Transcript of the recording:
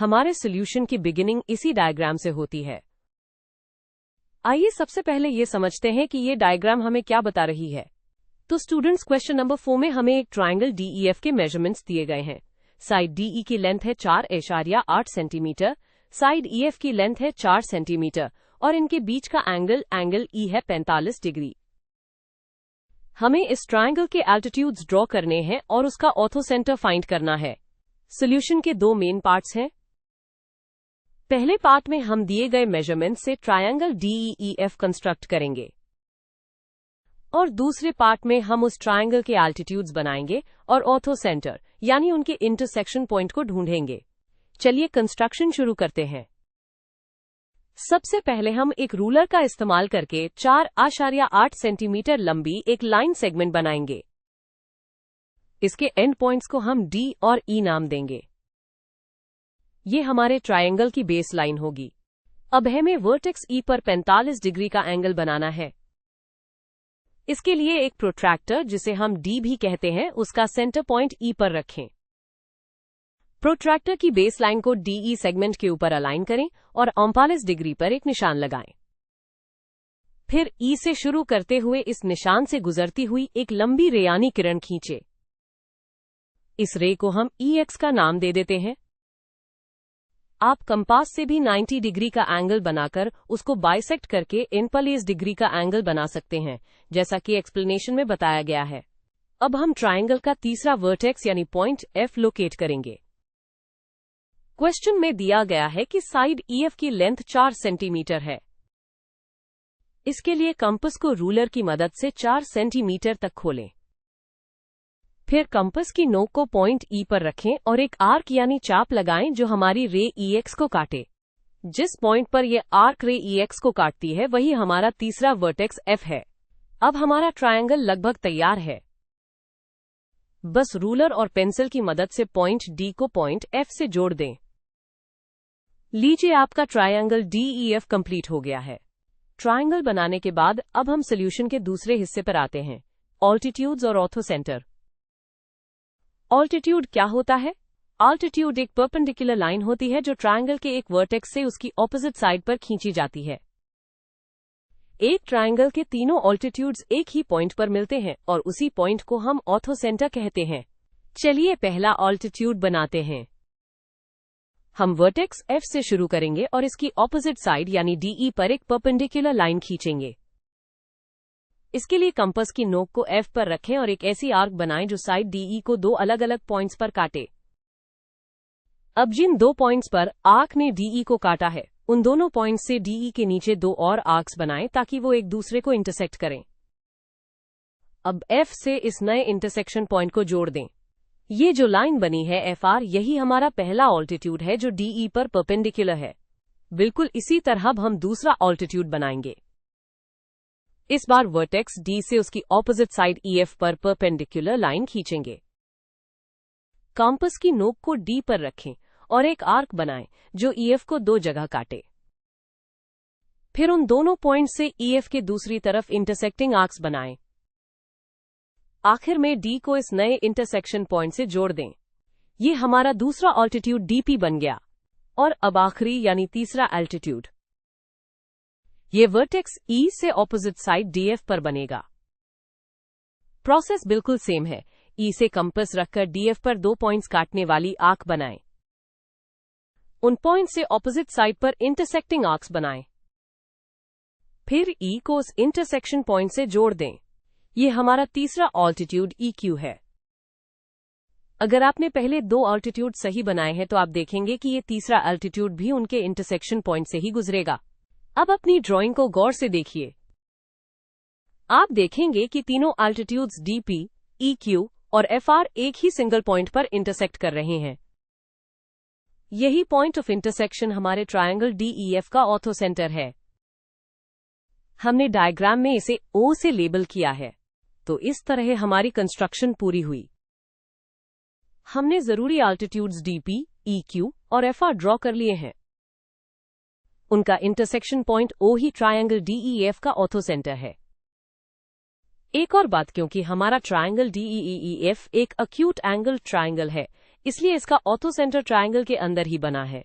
हमारे सॉल्यूशन की बिगिनिंग इसी डायग्राम से होती है। आइए सबसे पहले ये समझते हैं कि ये डायग्राम हमें क्या बता रही है। तो स्टूडेंट्स, क्वेश्चन नंबर 4 में हमें एक ट्राइंगल DEF के मेजरमेंट्स दिए गए हैं। साइड DE की लेंथ है 4.8 सेंटीमीटर, साइड EF की लेंथ है 4 सेंटीमीटर और इनके बीच का एंगल E है 45 डिग्री। हमें इस ट्राइंगल के एल्टीट्यूड्स ड्रॉ करने हैं और उसका ऑर्थोसेंटर फाइंड करना है। सॉल्यूशन के दो मेन पार्ट्स हैं। पहले पार्ट में हम दिए गए मेजरमेंट से ट्रायंगल DEF कंस्ट्रक्ट करेंगे और दूसरे पार्ट में हम उस ट्रायंगल के एल्टीट्यूड्स बनाएंगे और ऑर्थोसेंटर यानी उनके इंटरसेक्शन पॉइंट को ढूंढेंगे। चलिए कंस्ट्रक्शन शुरू करते हैं। सबसे पहले हम एक रूलर का इस्तेमाल करके 4.8 सेंटीमीटर लंबी एक लाइन सेगमेंट बनाएंगे। इसके एंड पॉइंट्स को हम D और E नाम देंगे। ये हमारे ट्रायंगल की बेस लाइन होगी। अब हमें वर्टेक्स E पर 45 डिग्री का एंगल बनाना है। इसके लिए एक प्रोट्रैक्टर, जिसे हम D भी कहते हैं, उसका सेंटर पॉइंट E पर रखें। प्रोट्रैक्टर की बेस लाइन को DE सेगमेंट के ऊपर अलाइन करें और 39 डिग्री पर एक निशान लगाएं। फिर E से शुरू करते हुए इस निशान से गुजरती हुई एक लंबी रेयानी किरण खींचे। इस रे को हम EX का नाम दे देते हैं। आप कंपास से भी 90 डिग्री का एंगल बनाकर उसको बाइसेक्ट करके 45 डिग्री का एंगल बना सकते हैं, जैसा कि एक्सप्लेनेशन में बताया गया है। अब हम ट्रायंगल का तीसरा वर्टेक्स यानी पॉइंट F लोकेट करेंगे। क्वेश्चन में दिया गया है कि साइड EF की लेंथ 4 सेंटीमीटर है। इसके लिए कंपास को रूलर की मदद से 4 सेंटीमीटर तक खोलें। फिर कंपास की नोक को पॉइंट E पर रखें और एक आर्क यानी चाप लगाएं जो हमारी रे EX को काटे। जिस पॉइंट पर यह आर्क रे EX को काटती है वही हमारा तीसरा वर्टेक्स F है। अब हमारा ट्रायंगल लगभग तैयार है। बस रूलर और पेंसिल की मदद से पॉइंट D को पॉइंट F से जोड़ दें। लीजिए, आपका ट्रायंगल DEF कंप्लीट हो गया है। ट्रायंगल बनाने के बाद अब हम सॉल्यूशन के दूसरे हिस्से पर आते हैं, ऑल्टीट्यूड्स और ऑर्थोसेंटर। ऑल्टीट्यूड क्या होता है? ऑल्टीट्यूड एक परपेंडिकुलर लाइन होती है जो ट्रायंगल के एक वर्टेक्स से उसकी ऑपोजिट साइड पर खींची जाती है। एक ट्रायंगल के तीनों ऑल्टीट्यूड्स एक ही पॉइंट पर मिलते हैं और उसी पॉइंट को हम ऑर्थोसेंटर कहते हैं। चलिए पहला ऑल्टीट्यूड बनाते हैं। हम वर्टेक्स F से शुरू करेंगे और इसकी ऑपोजिट साइड यानी DE पर एक परपेंडिकुलर लाइन खींचेंगे। इसके लिए कंपास की नोक को F पर रखें और एक ऐसी आर्क बनाएं जो साइड DE को दो अलग अलग पॉइंट्स पर काटे। अब जिन दो पॉइंट्स पर आर्क ने DE को काटा है, उन दोनों पॉइंट्स से DE के नीचे दो और आर्क्स बनाएं ताकि वो एक दूसरे को इंटरसेक्ट करें। अब F से इस नए इंटरसेक्शन पॉइंट को जोड़ दें। ये जो लाइन बनी है FR, यही हमारा पहला ऑल्टीट्यूड है जो DE पर परपेंडिकुलर है। बिल्कुल इसी तरह अब हम दूसरा ऑल्टीट्यूड बनाएंगे। इस बार वर्टेक्स D से उसकी ऑपोजिट साइड EF पर परपेंडिकुलर लाइन खींचेंगे। कंपास की नोक को D पर रखें और एक आर्क बनाएं जो EF को दो जगह काटे। फिर उन दोनों पॉइंट से EF के दूसरी तरफ इंटरसेक्टिंग आर्क्स बनाएं। आखिर में D को इस नए इंटरसेक्शन पॉइंट से जोड़ दें। ये हमारा दूसरा ऑल्टीट्यूड DP बन गया। और अब आखिरी यानी तीसरा एल्टीट्यूड, ये वर्टेक्स E से ऑपोजिट साइड DF पर बनेगा। प्रोसेस बिल्कुल सेम है। E से कंपास रखकर DF पर दो पॉइंट्स काटने वाली आर्क बनाएं। उन पॉइंट से ऑपोजिट साइड पर इंटरसेक्टिंग आर्क्स बनाएं। फिर E को उस इंटरसेक्शन पॉइंट से जोड़ दें। ये हमारा तीसरा ऑल्टीट्यूड EQ है। अगर आपने पहले दो ऑल्टीट्यूड सही बनाए हैं तो आप देखेंगे कि ये तीसरा ऑल्टीट्यूड भी उनके इंटरसेक्शन पॉइंट से ही गुजरेगा। अब अपनी ड्राइंग को गौर से देखिए। आप देखेंगे कि तीनों ऑल्टीट्यूड्स DP, EQ और FR एक ही सिंगल पॉइंट पर इंटरसेक्ट कर रहे हैं। यही पॉइंट ऑफ इंटरसेक्शन हमारे ट्रायंगल DEF का ऑर्थोसेंटर है। हमने डायग्राम में इसे O से लेबल किया है। तो इस तरह हमारी कंस्ट्रक्शन पूरी हुई। हमने जरूरी ऑल्टीट्यूड्स DP, EQ और FR ड्रॉ कर लिए हैं। उनका इंटरसेक्शन पॉइंट O ही ट्रायंगल DEF का ऑर्थोसेंटर है। एक और बात, क्योंकि हमारा ट्रायंगल DEF एक एक्यूट एंगल ट्रायंगल है, इसलिए इसका ऑर्थोसेंटर ट्रायंगल के अंदर ही बना है।